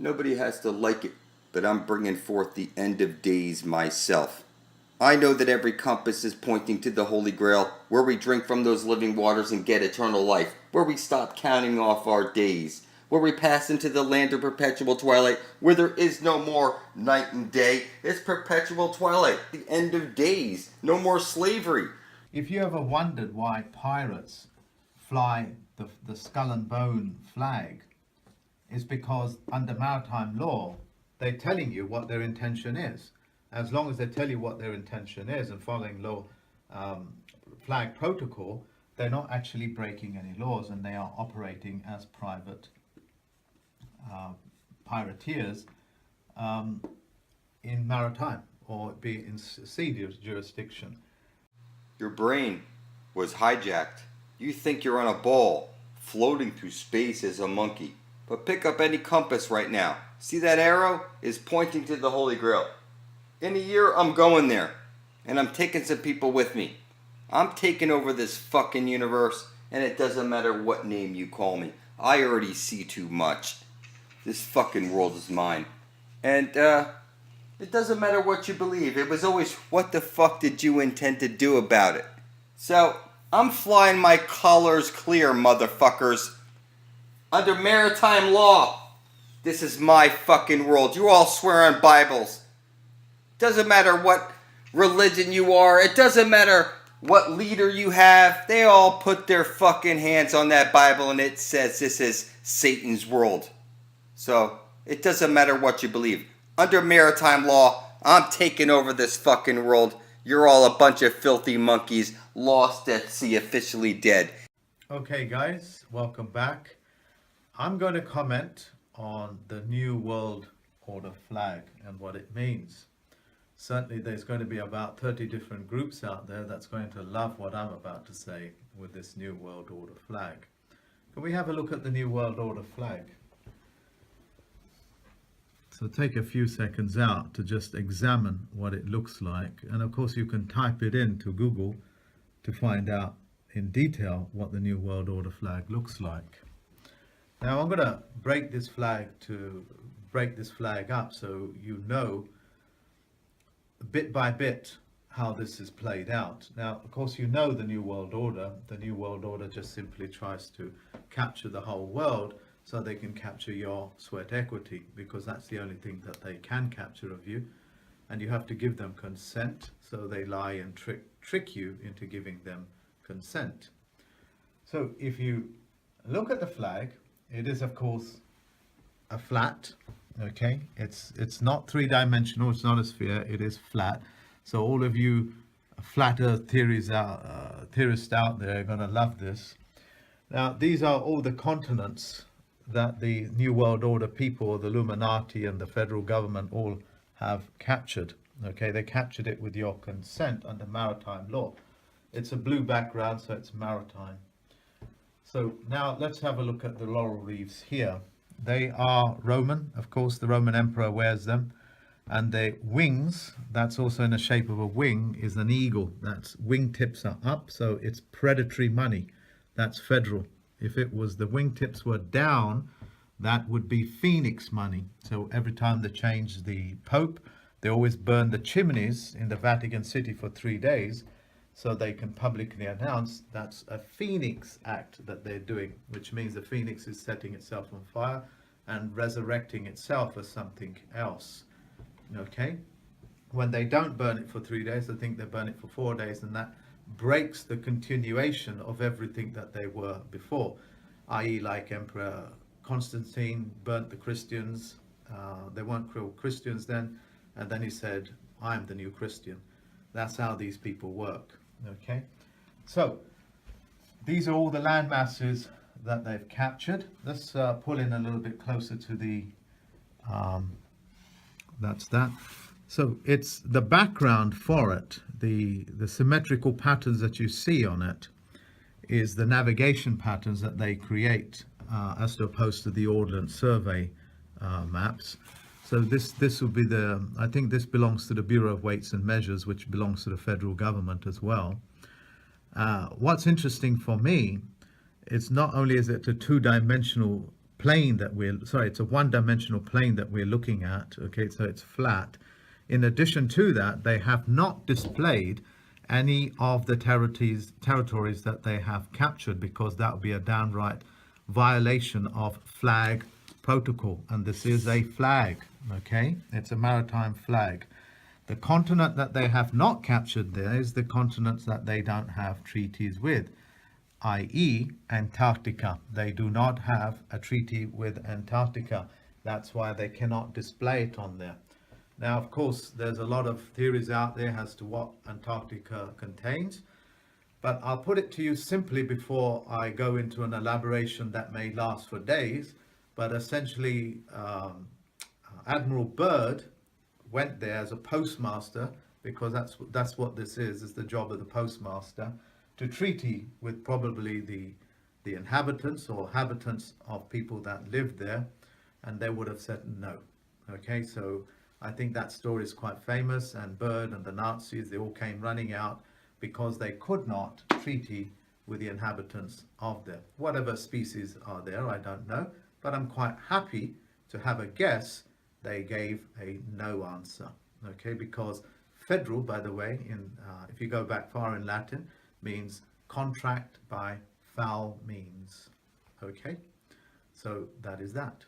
Nobody has to like it, but I'm bringing forth the end of days myself. I know that every compass is pointing to the Holy Grail, where we drink from those living waters and get eternal life, where we stop counting off our days, where we pass into the land of perpetual twilight, where there is no more night and day. It's perpetual twilight, the end of days, no more slavery. If you ever wondered why pirates fly the skull and bone flag, it's because under maritime law, they're telling you what their intention is. As long as they tell you what their intention is and following law, flag protocol, they're not actually breaking any laws, and they are operating as private pirateers in maritime or be in sea jurisdiction. Your brain was hijacked. You think you're on a ball, floating through space as a monkey. But pick up any compass right now. See that arrow is pointing to the Holy Grail. In a year, I'm going there. And I'm taking some people with me. I'm taking over this fucking universe, and it doesn't matter what name you call me. I already see too much. This fucking world is mine. And, it doesn't matter what you believe. It was always, what the fuck did you intend to do about it? So, I'm flying my colors clear, motherfuckers. Under maritime law. This is my fucking world. You all swear on Bibles. Doesn't matter what religion you are. It doesn't matter what leader you have. They all put their fucking hands on that Bible and it says this is Satan's world. So, it doesn't matter what you believe. Under maritime law, I'm taking over this fucking world. You're all a bunch of filthy monkeys lost at sea, officially dead. Okay guys, welcome back. I'm going to comment on the New World Order flag and what it means. Certainly there's going to be about 30 different groups out there that's going to love what I'm about to say with this New World Order flag. Can we have a look at the New World Order flag? So take a few seconds out to just examine what it looks like. And of course you can type it into Google to find out in detail what the New World Order flag looks like. Now I'm going to break this flag up so you know bit by bit how this is played out. Now, of course, you know the New World Order. The New World Order just simply tries to capture the whole world so they can capture your sweat equity, because that's the only thing that they can capture of you. And you have to give them consent, so they lie and trick you into giving them consent. So if you look at the flag, it is, of course, a flat. Okay, it's not three-dimensional. It's not a sphere. It is flat. So all of you flat Earth theorists out there are going to love this. Now, these are all the continents that the New World Order people, the Illuminati and the federal government, all have captured. Okay, they captured it with your consent under maritime law. It's a blue background, so it's maritime. So now let's have a look at the laurel wreaths here. They are Roman, of course, the Roman emperor wears them. And the wings, that's also in the shape of a wing, is an eagle. That's wingtips are up, so it's predatory money. That's federal. If it was the wingtips were down, that would be phoenix money. So every time they change the Pope, they always burn the chimneys in the Vatican City for 3 days, so they can publicly announce that's a Phoenix Act that they're doing, which means the Phoenix is setting itself on fire and resurrecting itself as something else. Okay? When they don't burn it for 3 days, I think they burn it for 4 days, and that breaks the continuation of everything that they were before, i.e. like Emperor Constantine burnt the Christians. They weren't real Christians then, and then he said, I'm the new Christian. That's how these people work. Okay, so these are all the land masses that they've captured. Let's pull in a little bit closer to the that's that. So it's the background for it, the symmetrical patterns that you see on it is the navigation patterns that they create as opposed to the Ordnance Survey maps. So this will be I think this belongs to the Bureau of Weights and Measures, which belongs to the federal government as well. What's interesting for me, it's not only is it a two-dimensional plane that it's a one-dimensional plane that we're looking at, okay, so it's flat. In addition to that, they have not displayed any of the territories that they have captured, because that would be a downright violation of flag protocol, and this is a flag, okay, it's a maritime flag. The continent that they have not captured there is the continents that they don't have treaties with, i.e. Antarctica. They do not have a treaty with Antarctica. That's why they cannot display it on there. Now, of course, there's a lot of theories out there as to what Antarctica contains, but I'll put it to you simply before I go into an elaboration that may last for days. But essentially, Admiral Byrd went there as a postmaster, because that's what this is the job of the postmaster, to treaty with probably the inhabitants or habitants of people that lived there, and they would have said no. Okay, so I think that story is quite famous, and Byrd and the Nazis, they all came running out because they could not treaty with the inhabitants of there. Whatever species are there, I don't know, but I'm quite happy to have a guess they gave a no answer. Okay, because federal, by the way, if you go back far in Latin, means contract by foul means. Okay, so that is that.